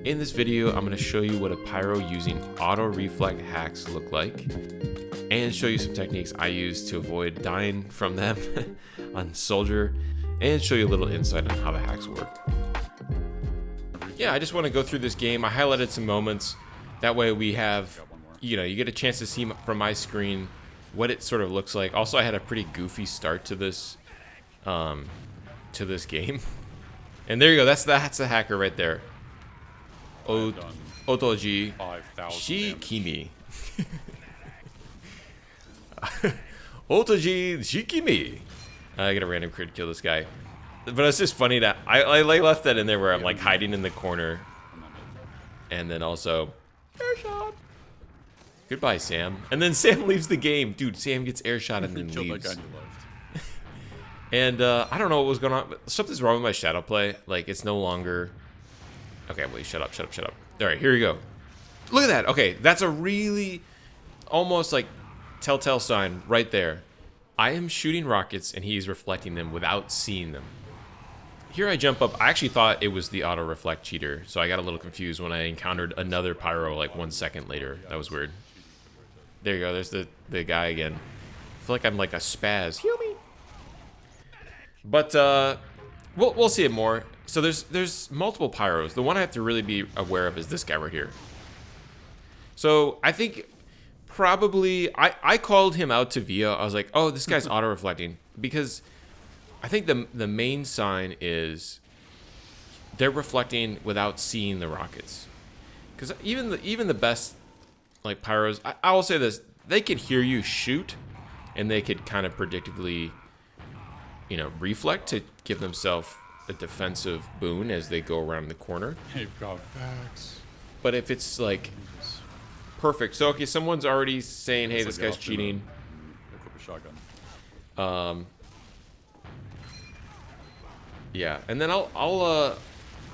In this video, I'm going to show you what a pyro using auto reflect hacks look like, and show you some techniques I use to avoid dying from them on Soldier, and show you a little insight on how the hacks work. Yeah, I just want to go through this game. I highlighted some moments. That way we have, you get a chance to see from my screen what it sort of looks like. Also, I had a pretty goofy start to this game. And there you go. That's the hacker right there. Otoji Shikimi. Otoji Shikimi. I get a random crit to kill this guy. But it's just funny that I left that in there where I'm like hiding in the corner. And then also, air shot. Goodbye, Sam. And then Sam leaves the game. Dude, Sam gets air shot and then leaves. And I don't know what was going on, but something's wrong with my shadow play. Like, it's no longer... Okay, wait, shut up. All right, here we go. Look at that. Okay, that's a really almost like telltale sign right there. I am shooting rockets and he's reflecting them without seeing them. Here I jump up. I actually thought it was the auto reflect cheater, so I got a little confused when I encountered another pyro like 1 second later. That was weird. There you go. There's the guy again. I feel like I'm like a spaz. Heal me. But we'll see it more. So there's multiple pyros. The one I have to really be aware of is this guy right here. So I think probably I called him out to Via. I was like, oh, this guy's auto reflecting, because I think the main sign is they're reflecting without seeing the rockets. Because even the best like pyros, I will say this, they could hear you shoot, and they could kind of predictably, reflect to give themselves a defensive boon as they go around the corner. They've got facts. But if it's like perfect, so okay, someone's already saying, "Hey, this guy's cheating." Equip a shotgun. Yeah, and then I'll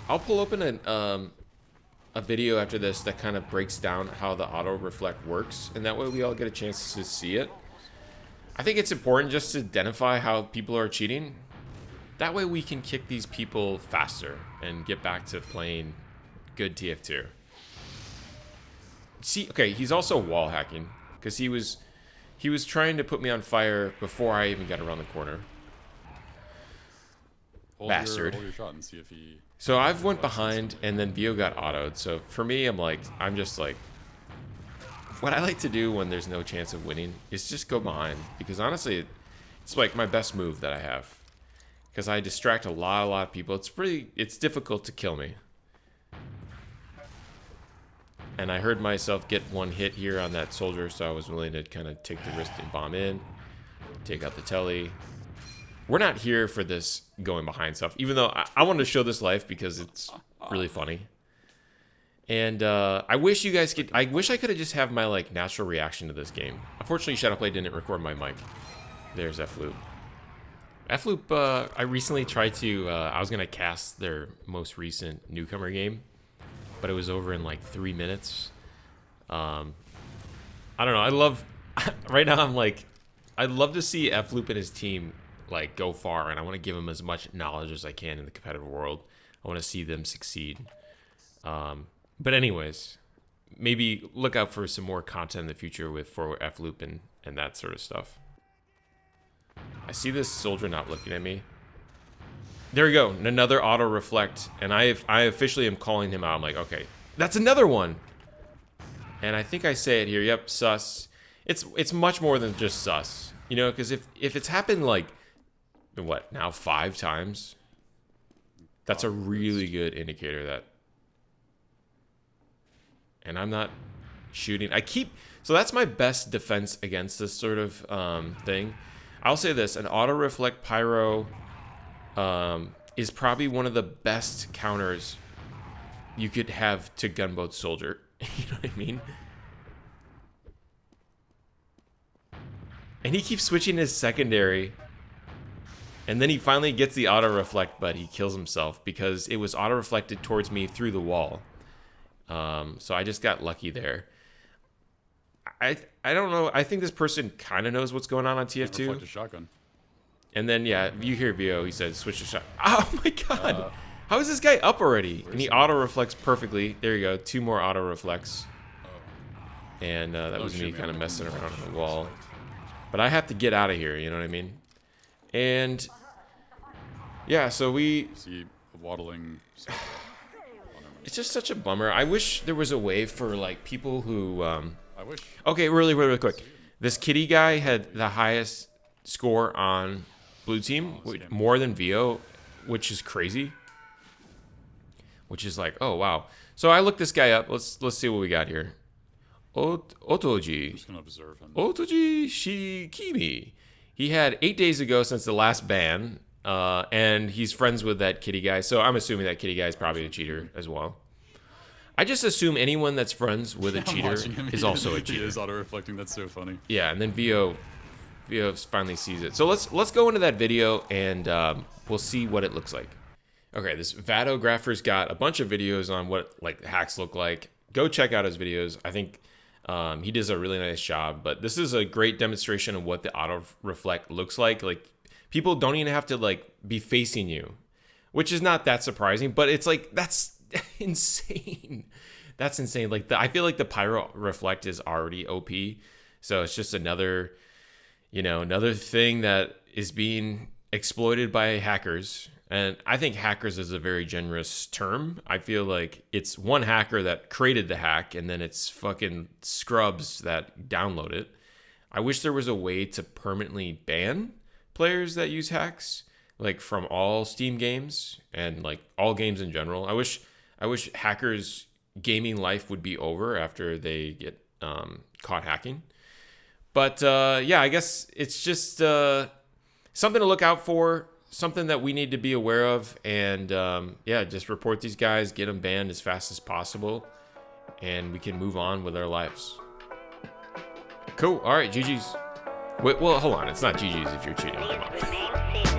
pull open a video after this that kind of breaks down how the auto reflect works, and that way we all get a chance to see it. I think it's important just to identify how people are cheating. That way we can kick these people faster and get back to playing good TF2. See, okay, he's also wall hacking because he was trying to put me on fire before I even got around the corner. Bastard. Hold your shot and see if he... So I've went behind and then Vio got autoed. So for me, I'm just like, what I like to do when there's no chance of winning is just go behind, because honestly, it's like my best move that I have, because I distract a lot of people. It's difficult to kill me. And I heard myself get one hit here on that soldier, so I was willing to kind of take the risk and bomb in, take out the telly. We're not here for this going behind stuff, even though I wanted to show this life because it's really funny. And I wish you guys could. I wish I could have just have my like natural reaction to this game. Unfortunately, Shadowplay didn't record my mic. There's F-Loop. F-Loop. I recently tried to. I was gonna cast their most recent newcomer game, but it was over in like 3 minutes. I don't know. I love. Right now, I'm like, I'd love to see F-Loop and his team like go far, and I want to give them as much knowledge as I can in the competitive world. I want to see them succeed. But anyways, maybe look out for some more content in the future for F-Loop and that sort of stuff. I see this soldier not looking at me. There we go, another auto reflect, and I officially am calling him out. I'm like, okay, that's another one. And I think I say it here. Yep, sus. It's much more than just sus, because if it's happened like what now 5 times, that's a really good indicator that. And I'm not shooting. So that's my best defense against this sort of thing. I'll say this, an auto reflect pyro is probably one of the best counters you could have to gunboat soldier. You know what I mean? And he keeps switching his secondary. And then he finally gets the auto reflect, but he kills himself because it was auto reflected towards me through the wall. So I just got lucky there. I don't know. I think this person kind of knows what's going on TF2. Reflect a shotgun. And then, yeah, you hear Vio, he said, switch to shot. Oh my god! How is this guy up already? And he he? auto reflects perfectly. There you go. 2 more auto reflects. And that was me kind of messing around on the wall. But I have to get out of here, you know what I mean? And yeah, so we... See waddling stuff. It's just such a bummer. I wish there was a way for like people who... I wish. Okay, really quick. This kitty guy had the highest score on blue team, more than Vio, which is crazy. Which is like, oh wow. So I looked this guy up. Let's see what we got here. Otoji. I'm just gonna observe him. Otoji Shikimi. He had 8 days ago since the last ban, and he's friends with that kitty guy. So I'm assuming that kitty guy is probably a cheater as well. I just assume anyone that's friends with a cheater is also a cheater. He is auto-reflecting. That's so funny. Yeah, and then Vio finally sees it. So let's go into that video and we'll see what it looks like. Okay, this Vadographer's got a bunch of videos on what like hacks look like. Go check out his videos. I think he does a really nice job. But this is a great demonstration of what the auto reflect looks like. Like people don't even have to like be facing you, which is not that surprising. But it's like that's insane. That's insane. Like I feel like the Pyro reflect is already OP. So it's just another thing that is being exploited by hackers. And I think hackers is a very generous term. I feel like it's one hacker that created the hack and then it's fucking scrubs that download it. I wish there was a way to permanently ban players that use hacks, like from all Steam games and like all games in general. I wish hackers' gaming life would be over after they get caught hacking. But yeah, I guess it's just something to look out for. Something that we need to be aware of, and yeah, just report these guys, get them banned as fast as possible, and we can move on with our lives. Cool. All right, GG's. Wait, well, hold on. It's not GG's if you're cheating. Come on.